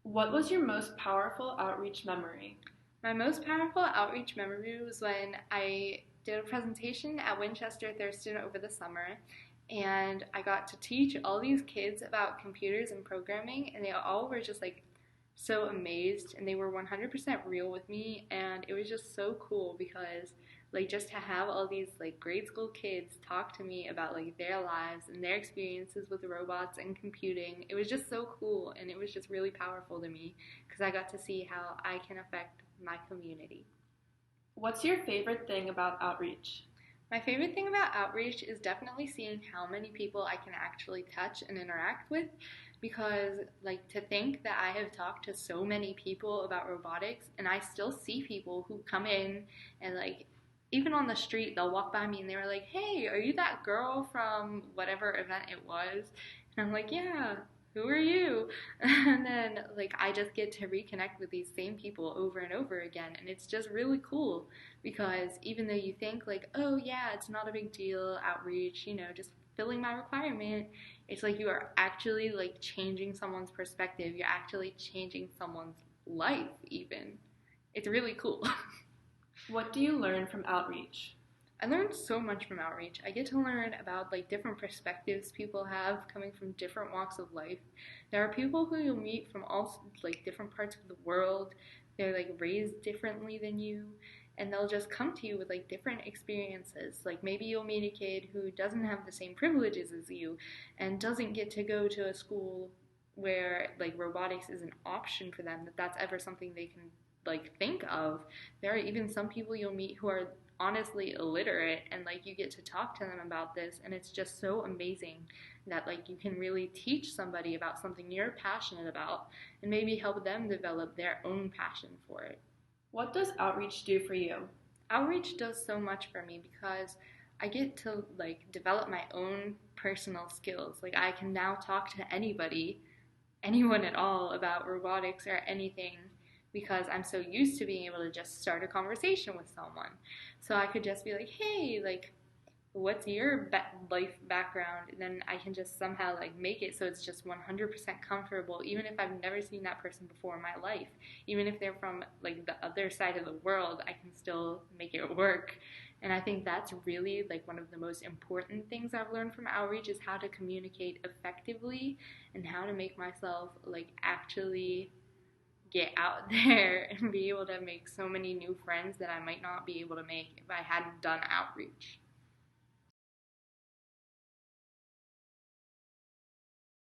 What was your most powerful outreach memory? My most powerful outreach memory was when I did a presentation at Winchester Thurston over the summer, and I got to teach all these kids about computers and programming, and they all were just like so amazed, and they were 100% real with me, and it was just so cool because like just to have all these like grade school kids talk to me about like their lives and their experiences with robots and computing. It was just so cool, and it was just really powerful to me because I got to see how I can affect my community. What's your favorite thing about outreach? My favorite thing about outreach is definitely seeing how many people I can actually touch and interact with, because like to think that I have talked to so many people about robotics, and I still see people who come in and like even on the street they'll walk by me and they were like, "Hey, are you that girl from whatever event it was?" And I'm like, "Yeah, who are you?" And then like I just get to reconnect with these same people over and over again, and it's just really cool because even though you think like, oh yeah, it's not a big deal, outreach, just filling my requirement, it's like you are actually like changing someone's perspective. You're actually changing someone's life even. It's really cool. What do you learn from outreach? I learned so much from outreach. I get to learn about like different perspectives people have coming from different walks of life. There are people who you'll meet from all like different parts of the world. They're like raised differently than you, and they'll just come to you with like different experiences. Like maybe you'll meet a kid who doesn't have the same privileges as you and doesn't get to go to a school where like robotics is an option for them, that that's ever something they can like think of. There are even some people you'll meet who are honestly illiterate, and like you get to talk to them about this, and it's just so amazing that like you can really teach somebody about something you're passionate about and maybe help them develop their own passion for it. What does outreach do for you? Outreach does so much for me because I get to like develop my own personal skills. Like I can now talk to anybody, anyone at all, about robotics or anything, because I'm so used to being able to just start a conversation with someone. So I could just be like, "Hey, like what's your life background?" And then I can just somehow like make it so it's just 100% comfortable, even if I've never seen that person before in my life. Even if they're from like the other side of the world, I can still make it work. And I think that's really like one of the most important things I've learned from outreach, is how to communicate effectively and how to make myself like actually get out there and be able to make so many new friends that I might not be able to make if I hadn't done outreach.